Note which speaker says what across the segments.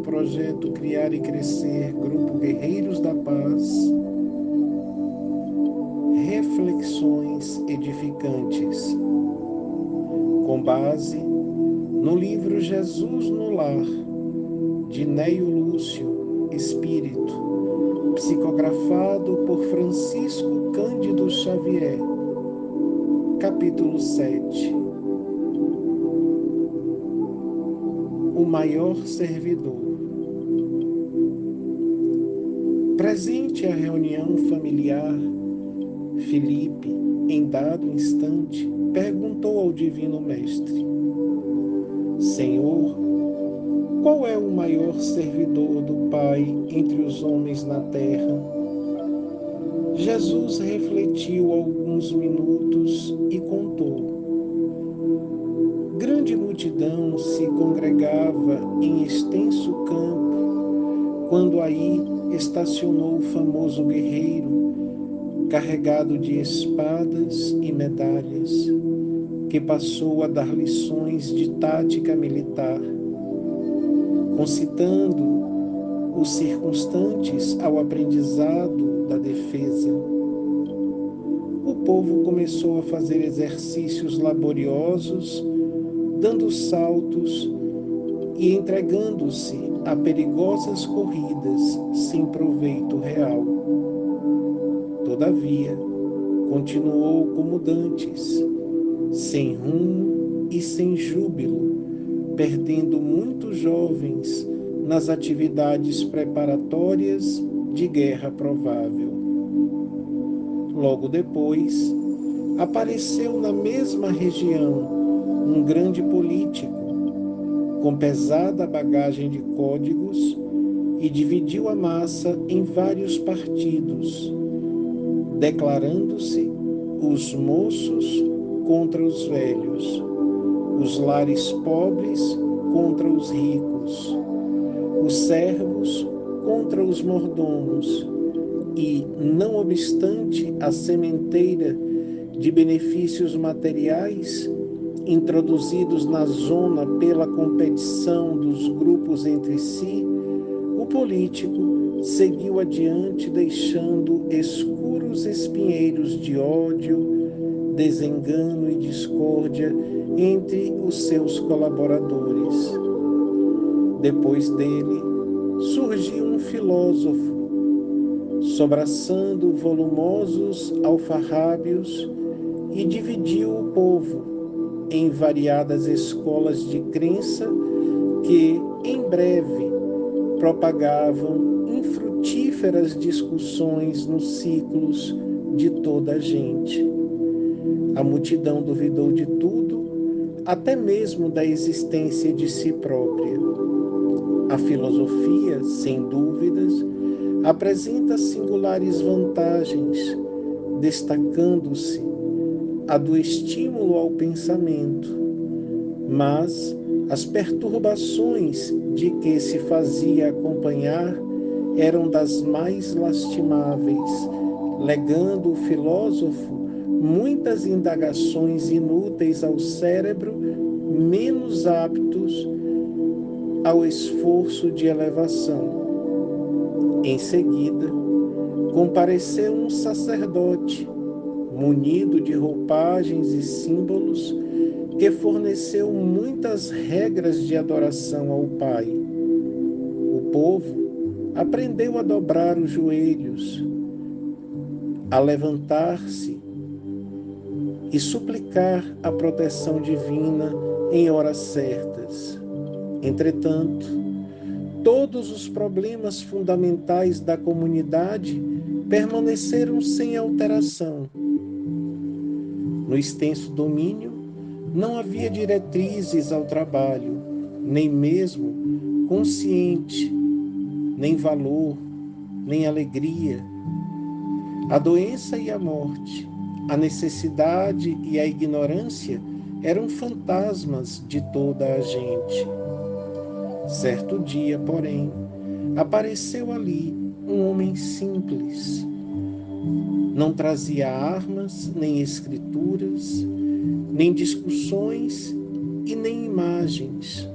Speaker 1: projeto Criar e Crescer, Grupo Guerreiros da Paz, reflexões edificantes, com base no livro Jesus no Lar, de Neio Lúcio Espírito, psicografado por Francisco Cândido Xavier, capítulo 7. O maior servidor. Presente à reunião familiar, Filipe, em dado instante, perguntou ao Divino Mestre: Senhor, qual é o maior servidor do Pai entre os homens na terra? Jesus refletiu alguns minutos e contou. Grande multidão se congregava em extenso campo, quando aí estacionou o famoso guerreiro, carregado de espadas e medalhas, que passou a dar lições de tática militar, concitando os circunstantes ao aprendizado da defesa. O povo começou a fazer exercícios laboriosos, dando saltos e entregando-se a perigosas corridas sem proveito real. Todavia, continuou como dantes, sem rumo e sem júbilo, perdendo muitos jovens nas atividades preparatórias de guerra provável. Logo depois, apareceu na mesma região um grande político, com pesada bagagem de códigos, e dividiu a massa em vários partidos, declarando-se os moços contra os velhos, os lares pobres contra os ricos, os servos contra os mordomos, e, não obstante a sementeira de benefícios materiais introduzidos na zona pela competição dos grupos entre si, o político seguiu adiante, deixando escuros espinheiros de ódio, desengano e discórdia entre os seus colaboradores. Depois dele, surgiu um filósofo, sobraçando volumosos alfarrábios, e dividiu o povo em variadas escolas de crença que, em breve, propagavam infrutíferas discussões nos ciclos de toda a gente. A multidão duvidou de tudo, até mesmo da existência de si própria. A filosofia, sem dúvidas, apresenta singulares vantagens, destacando-se a do estímulo ao pensamento, mas as perturbações de que se fazia acompanhar eram das mais lastimáveis, legando o filósofo muitas indagações inúteis ao cérebro, menos aptos ao esforço de elevação. Em seguida, compareceu um sacerdote, munido de roupagens e símbolos, que forneceu muitas regras de adoração ao Pai. O povo aprendeu a dobrar os joelhos, a levantar-se e suplicar a proteção divina em horas certas. Entretanto, todos os problemas fundamentais da comunidade permaneceram sem alteração. No extenso domínio, não havia diretrizes ao trabalho, nem mesmo consciente, nem valor, nem alegria. A doença e a morte, a necessidade e a ignorância eram fantasmas de toda a gente. Certo dia, porém, apareceu ali um homem simples. Não trazia armas, nem escrituras, nem discussões e nem imagens.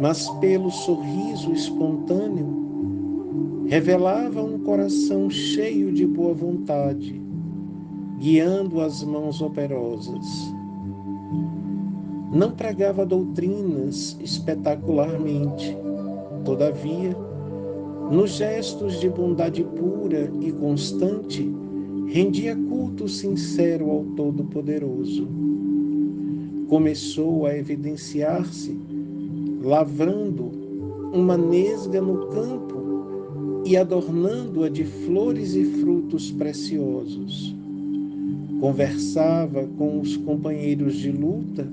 Speaker 1: mas pelo sorriso espontâneo revelava um coração cheio de boa vontade, guiando as mãos operosas. Não pregava doutrinas espetacularmente, todavia, nos gestos de bondade pura e constante, rendia culto sincero ao Todo-Poderoso. Começou a evidenciar-se, lavrando uma nesga no campo e adornando-a de flores e frutos preciosos. Conversava com os companheiros de luta,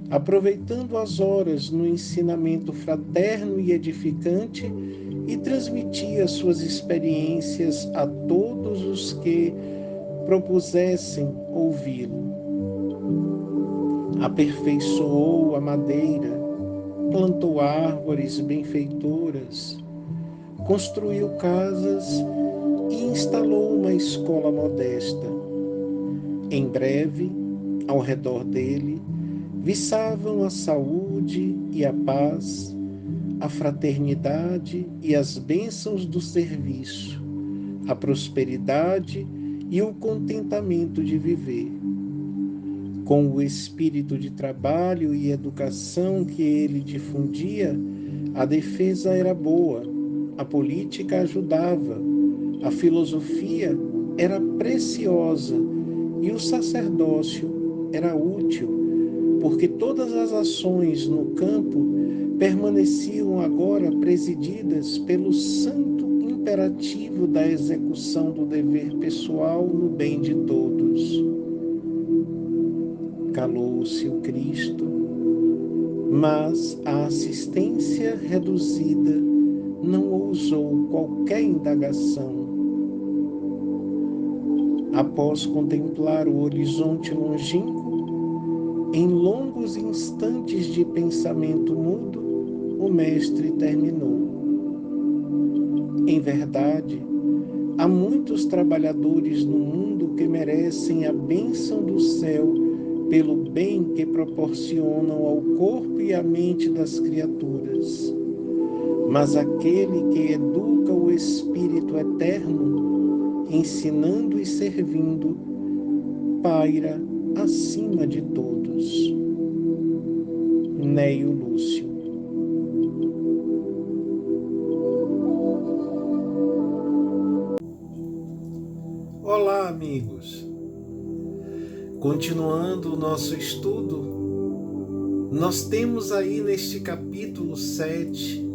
Speaker 1: aproveitando as horas no ensinamento fraterno e edificante, e transmitia suas experiências a todos os que propusessem ouvi-lo. Aperfeiçoou a madeira, plantou árvores benfeitoras, construiu casas e instalou uma escola modesta. Em breve, ao redor dele, viçavam a saúde e a paz, a fraternidade e as bênçãos do serviço, a prosperidade e o contentamento de viver. Com o espírito de trabalho e educação que ele difundia, a defesa era boa, a política ajudava, a filosofia era preciosa e o sacerdócio era útil, porque todas as ações no campo permaneciam agora presididas pelo santo imperativo da execução do dever pessoal no bem de todos. Calou-se o Cristo, mas a assistência reduzida não ousou qualquer indagação. Após contemplar o horizonte longínquo, em longos instantes de pensamento mudo, o mestre terminou. Em verdade, há muitos trabalhadores no mundo que merecem a bênção do céu pelo bem que proporcionam ao corpo e à mente das criaturas. Mas aquele que educa o Espírito Eterno, ensinando e servindo, paira acima de todos. Neio Lúcio. Olá, amigos! Continuando o nosso estudo, nós temos aí neste capítulo 7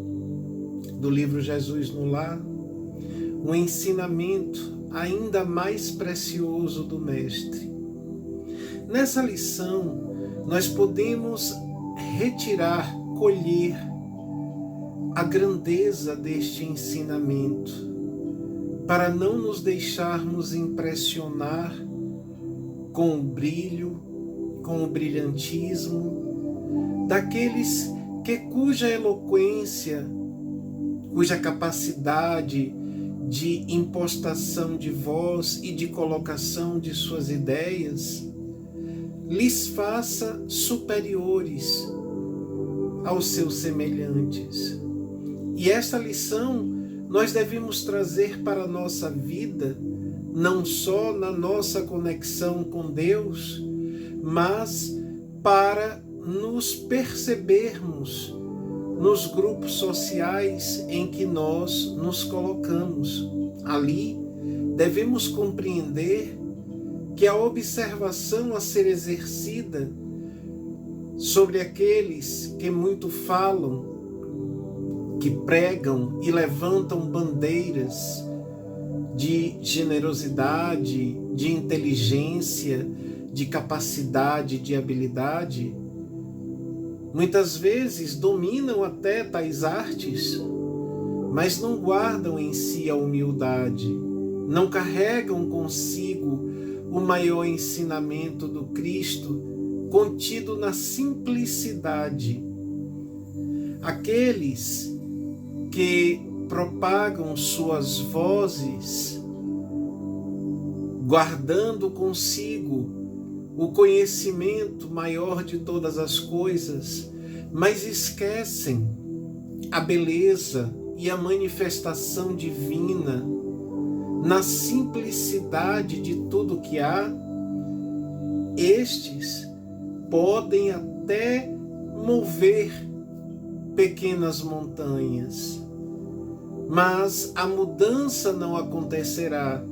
Speaker 1: do livro Jesus no Lar, um ensinamento ainda mais precioso do Mestre. Nessa lição, nós podemos retirar, colher a grandeza deste ensinamento, para não nos deixarmos impressionar com o brilho, com o brilhantismo daqueles cuja eloquência, cuja capacidade de impostação de voz e de colocação de suas ideias lhes faça superiores aos seus semelhantes. E esta lição nós devemos trazer para a nossa vida, não só na nossa conexão com Deus, mas para nos percebermos nos grupos sociais em que nós nos colocamos. Ali, devemos compreender que a observação a ser exercida sobre aqueles que muito falam, que pregam e levantam bandeiras de generosidade, de inteligência, de capacidade, de habilidade, muitas vezes dominam até tais artes, mas não guardam em si a humildade, não carregam consigo o maior ensinamento do Cristo contido na simplicidade. Aqueles que propagam suas vozes, guardando consigo o conhecimento maior de todas as coisas, mas esquecem a beleza e a manifestação divina na simplicidade de tudo que há, estes podem até mover pequenas montanhas, mas a mudança não acontecerá,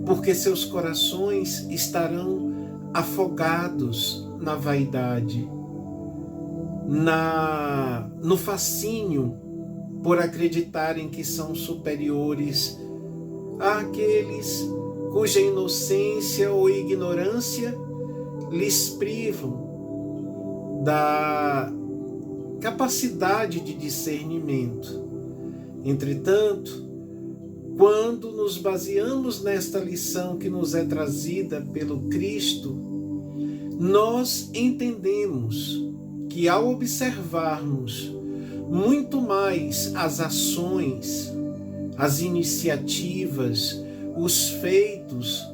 Speaker 1: porque seus corações estarão afogados na vaidade, no fascínio por acreditarem que são superiores àqueles cuja inocência ou ignorância lhes privam da capacidade de discernimento. Entretanto, quando nos baseamos nesta lição que nos é trazida pelo Cristo, nós entendemos que ao observarmos muito mais as ações, as iniciativas, os feitos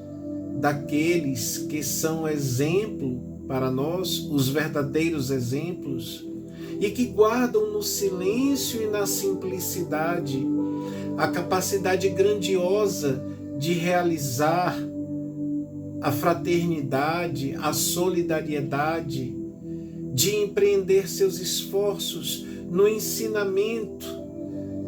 Speaker 1: daqueles que são exemplo para nós, os verdadeiros exemplos, e que guardam no silêncio e na simplicidade a capacidade grandiosa de realizar a fraternidade, a solidariedade, de empreender seus esforços no ensinamento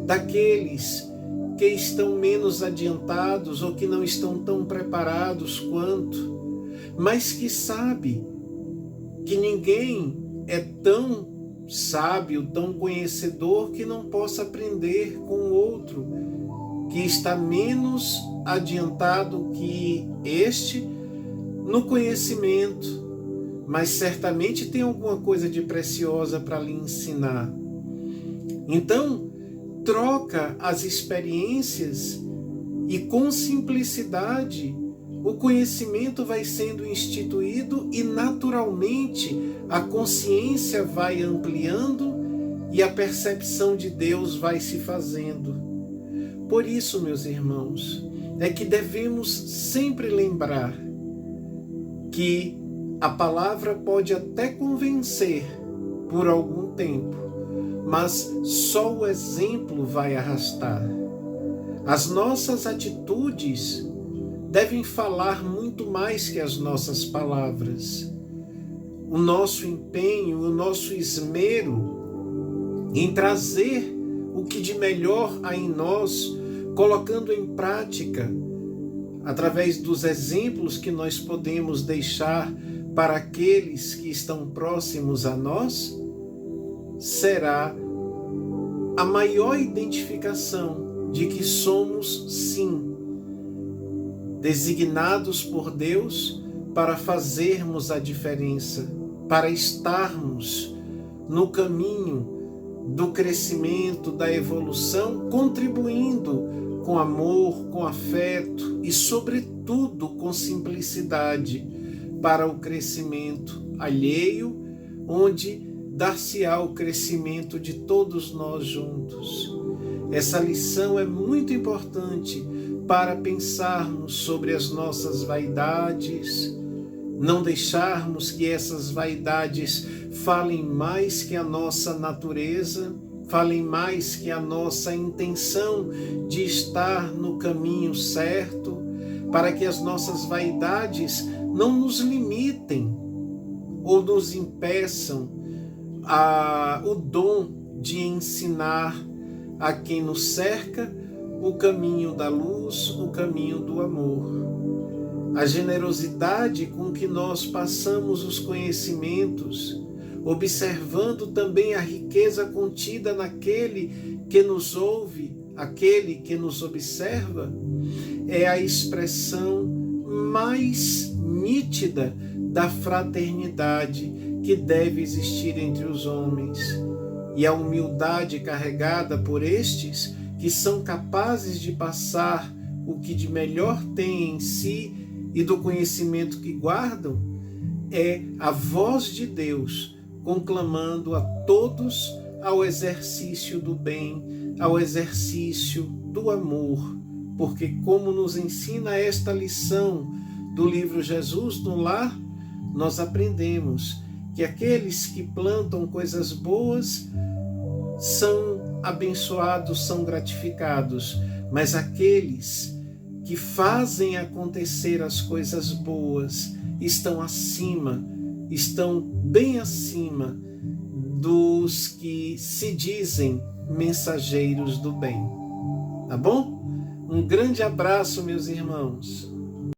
Speaker 1: daqueles que estão menos adiantados ou que não estão tão preparados quanto, mas que sabe que ninguém é tão sábio, tão conhecedor que não possa aprender com o outro que está menos adiantado que este no conhecimento, mas certamente tem alguma coisa de preciosa para lhe ensinar. Então, troca as experiências e com simplicidade o conhecimento vai sendo instituído e naturalmente a consciência vai ampliando e a percepção de Deus vai se fazendo. Por isso, meus irmãos, é que devemos sempre lembrar que a palavra pode até convencer por algum tempo, mas só o exemplo vai arrastar. As nossas atitudes devem falar muito mais que as nossas palavras. O nosso empenho, o nosso esmero em trazer o que de melhor há em nós, colocando em prática, através dos exemplos que nós podemos deixar para aqueles que estão próximos a nós, será a maior identificação de que somos, sim, designados por Deus para fazermos a diferença, para estarmos no caminho do crescimento, da evolução, contribuindo com amor, com afeto e, sobretudo, com simplicidade para o crescimento alheio, onde dar-se-á o crescimento de todos nós juntos. Essa lição é muito importante para pensarmos sobre as nossas vaidades, não deixarmos que essas vaidades falem mais que a nossa natureza, falem mais que a nossa intenção de estar no caminho certo, para que as nossas vaidades não nos limitem ou nos impeçam o dom de ensinar a quem nos cerca o caminho da luz, o caminho do amor. A generosidade com que nós passamos os conhecimentos, observando também a riqueza contida naquele que nos ouve, aquele que nos observa, é a expressão mais nítida da fraternidade que deve existir entre os homens. E a humildade carregada por estes, que são capazes de passar o que de melhor têm em si e do conhecimento que guardam, é a voz de Deus conclamando a todos ao exercício do bem, ao exercício do amor, porque como nos ensina esta lição do livro Jesus no Lar, nós aprendemos que aqueles que plantam coisas boas são abençoados são gratificados, mas aqueles que fazem acontecer as coisas boas estão acima, estão bem acima dos que se dizem mensageiros do bem. Tá bom? Um grande abraço, meus irmãos.